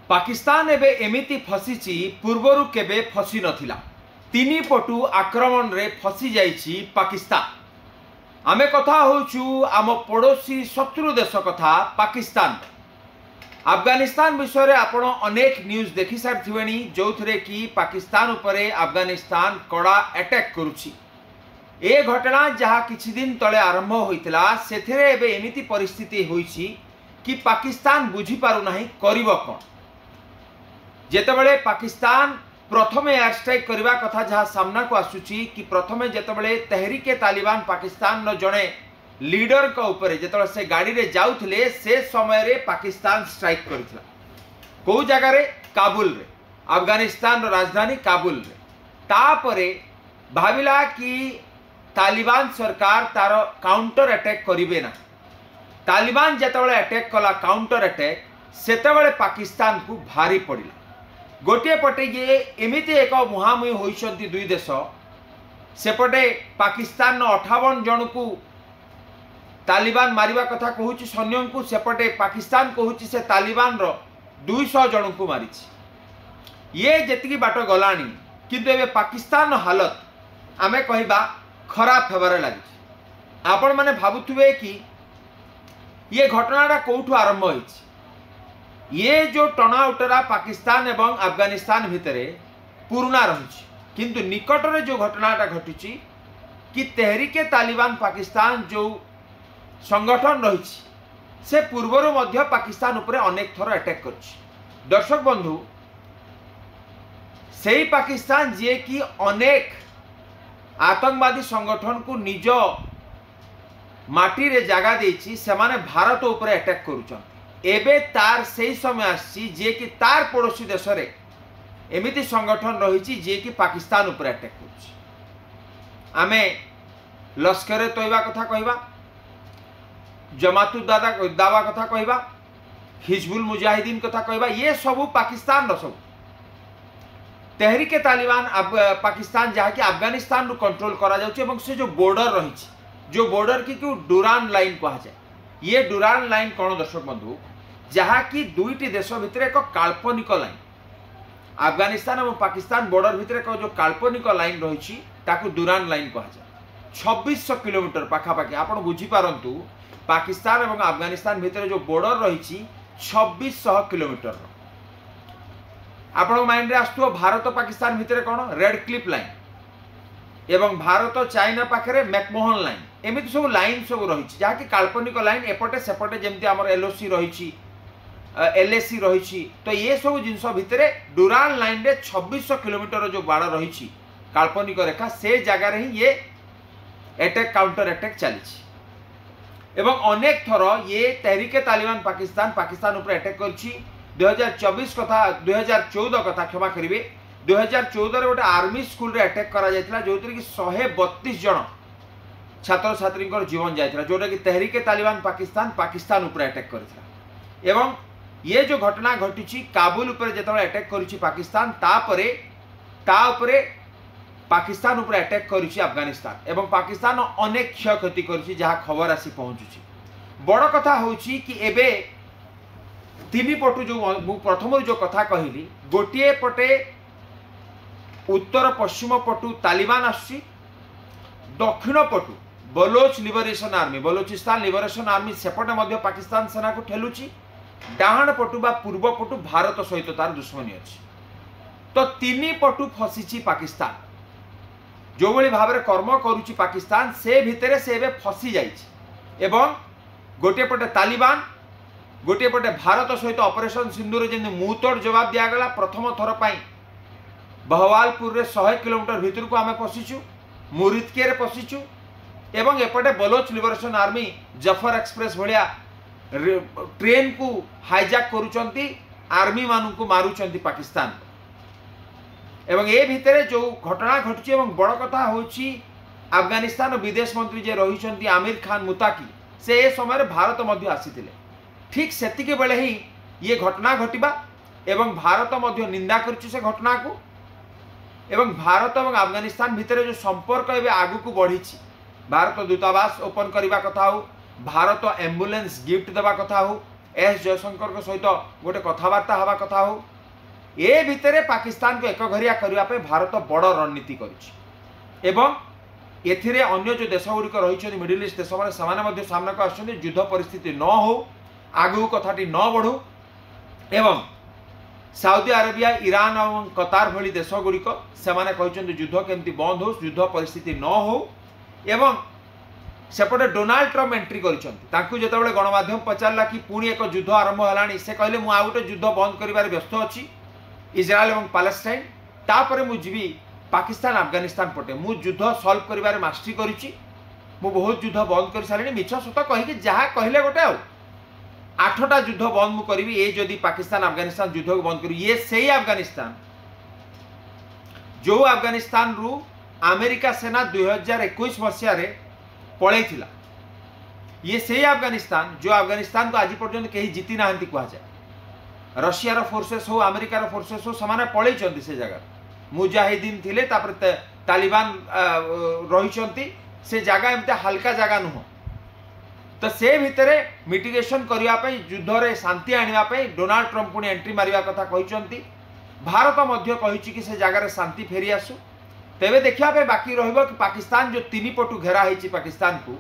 पाकिस्तान एबे एमिति फसीची पूर्वरु केबे फसी नथिला। तीनी पटु आक्रमण रे फसी जाइछि पाकिस्तान। आमे कथा होछु आम पड़ोसी शत्रु देश कथा पाकिस्तान। अफगानिस्तान विषय रे आपण अनेक न्यूज देखि सारथिवेनी जोथरे कि पाकिस्तान उपरे अफगानिस्तान कड़ा अटैक करुछि। ए घटना जहा किछि दिन तले आरंभ होइतिला सेथरे एबे एमिति परिस्थिति होइछि कि पाकिस्तान बुझी पारु नाही करिवो कोन। जेतेबेले पाकिस्तान प्रथम एयर स्ट्राइक करबा कथा जहा सामना को आसुची कि प्रथमे जेतेबेले तहरीके तालिबान पाकिस्तान न जणे लीडर का ऊपर जेतेबेले से गाड़ी रे जाउथले से समय रे पाकिस्तान स्ट्राइक करथिला। को जगह रे? काबुल रे, अफगानिस्तान राजधानी काबुल रे। तापरे भाविला कि तालिबान सरकार तार काउंटर अटैक करिवे ना। तालिबान जेतेबेले अटैक कला काउंटर अटैक सेतेबेले पाकिस्तान को भारी पड़िला। गोटे पटे ये एमिति एक मुहामुही होइछंती दुई देश। सेपटे पाकिस्तान 58 जन को तालिबान मारिबा कथा कहूची सैन्य को, सेपटे पाकिस्तान कहूची से तालिबान रो 200 जन को मारिछि। ये जेतिकी बाट गलानी किंतु एबे पाकिस्तान हालत आमे कहिबा खराब हेबारे लागि। आपण माने भाबुथुबे कि ये घटनाटा कोठु आरंभ होइछि। ये जो टना उटरा पाकिस्तान एवं अफगानिस्तान भितरे पुराना रही, किंतु निकट में जो घटनाटा घटी कि तहरीके तालिबान पाकिस्तान जो संगठन रही से पूर्वर मध्य पाकिस्तान उपरे अनेक थर अटैक कर। दर्शक बंधु, से ही पाकिस्तान जे कि अनेक आतंकवादी संगठन को निज माटी रे जगह देछि, से माने भारत उपरे अटैक करूछन। एबे तार से समय आसी जे कि तार पड़ोसी देश रे एमिति संगठन रही जे कि पाकिस्तान उपर अटैक करुछि। आमे लश्कर तोयबा कथा कहबा, जमातुल दावा कथा कहबा, हिजबुल मुजाहिदीन कथा कहबा, ये सब पाकिस्तान रो सब तहरीके तालिबान पाकिस्तान जहा कि अफगानिस्तान रो कंट्रोल करा जाउछि। एवं से जो बॉर्डर रही, जो बॉर्डर की डुरान लाइन कहा जाए, ये डुरान लाइन कौन दर्शक बंधु, जहाँ की दुईटी देश भितर एक काल्पनिक लाइन, अफगानिस्तान और पाकिस्तान बॉर्डर भितर एक जो काल्पनिक लाइन रही ताकू डुरान लाइन कहा जाए। 2600 किलोमीटर पाखापाखि आप बुझी पारंतु पाकिस्तान और अफगानिस्तान भितर जो बॉर्डर रही 2600 किलोमीटर। आपण माइंड रे आसुव भारत पाकिस्तान भितर कौन रेड क्लिफ लाइन एवं भारत चाइना पाखे मैकमोहन लाइन, एमती सब लाइन सब रही जहाँ की काल्पनिक लाइन एपटे सेपटे जमती आमर एलओसी रही, एलएसी रही। तो ये सब जिनस भितर डुरान लाइन रे 2600 किलोमीटर जो बाड़ रही काल्पनिक रेखा, से जगार ही ये अटैक काउंटर अटैक चली। एवं अनेक थर ये तहरीके तालिबान पाकिस्तान उपर अटैक करछि। 2024 कथा 2014 कथा क्षमा करेंगे, 2014 रे गोटे आर्मी स्कूल रे अटैक करा जायतिला जो कि 132 जन छात्र छात्री जीवन जायतिला, जोटा कि तहरीके तालिबान पाकिस्तान उपर अटैक करथिला। एवं ये जो घटना घटी काबुल उपर जेतेबेले अटैक करिछि पाकिस्तान, तापरे ता उपरे पाकिस्तान उपर अटैक करिछि अफगानिस्तान एवं पाकिस्तान अनेक क्षयक्षति करिछि जहाँ खबर आसी पहुँचुछि। बड़ कथा होछि कि एबे तीन पटु जो प्रथम जो कथा कहली, गोटे पटे उत्तर पश्चिम पटु तालिबान आसुछि, दक्षिण पटु Baloch Liberation Army, Balochistan Liberation Army सेपटे मध्य पाकिस्तान सेना को ठेलुछि। डाहाण पटु बा पूर्व पटु भारत सहित तार दुश्मनी अछि। तो तीन पटु फसीछि पाकिस्तान, जो भली भाव में कर्म करुछि पाकिस्तान से भितरे से एबे फसी जाइछि। एवं गोटे पटे तालिबान, गोटे पटे भारत सहित ऑपरेशन सिंधुर जेन मुहतोड़ जवाब दियागला। प्रथम थर पाई बहवालपुर रे 100 किलोमीटर भितर को आमे पशिचु, मुरिदके रे पशिचु। एवं एपटे Baloch Liberation Army Jaffar Express भलिया ट्रेन को हाईजैक करुचंती, आर्मी मानू को मारुचंती पाकिस्तान। एवं ए भितरे जो घटना घटुची एवं बड़ कथा होची अफगानिस्तान विदेश मंत्री जे रही आमिर खान मुताकी, से ए समय भारत मध्य आसीथिले। ठीक सेतिके बेले ही ये घटना घटिबा एवं भारत मध्य निंदा करुची से घटना को। एवं भारत और अफगानिस्तान भितर जो संपर्क एवं आगु को बढ़ी, भारत दूतावास ओपन करने कथा हो, भारत एम्बुलेंस गिफ्ट देवा कथा हो, एस जयशंकर सहित गोटे कथबार्ता हवा कथा हो ए भितर पाकिस्तान को एकघरिया करने भारत बड़ रणनीति कर एथिरे अन्य जो देश गुड़िक रही मिडिल ईस्ट देश मैंने सामना को आसुच्च युद्ध परिस्थिति न हो आगू कथाटी न बढ़ू एवं साउदी अरेबिया ईरान और कतार भली देश गुड़िक से युद्ध केमती बंद हो युद्ध परिस्थिति न हो एवं सेपटे डोनाल्ड ट्रम्प एंट्री कर जो गणमाध्यम पचारा कि पुणी एक युद्ध आरंभ है से कहले मु आ गोटे युद्ध बंद कर व्यस्त अच्छी इज्राएल और पैलेस्टाइन तापर मुझी पाकिस्तान अफगानिस्तान पटे मु युद्ध सल्व कर मास्टरी करी बहुत युद्ध बंद कर सारे मिछ सत कहीकि जहाँ कहले गोटे आठटा युद्ध बंद मुझे करी ये जदि पाकिस्तान अफगानिस्तान युद्ध को बंद करी ये सही अफगानिस्तान जो अफगानिस्तान रु अमेरिका सेना 2021 मसीह पलई ये सही अफगानिस्तान जो अफगानिस्तान को आज पर्यंत कहीं जीति ना कहुए रशियार फोर्सेस हो अमेरिकार फोर्सेस हो से पलई से जगह मुजाहिदीन थिले तालिबान रही से जगह एमती हल्का जगह नुह तो से भितर मिटिगेशन करने युद्ध रे शांति आने डोनाल्ड ट्रम्प पुणी एंट्री मारिया कथा कहते भारत मध्य कही कि से जगार शांति फेरी आसू तेरे देखा बाकी रही कि पाकिस्तान जो तीन पटु घेरा पाकिस्तान को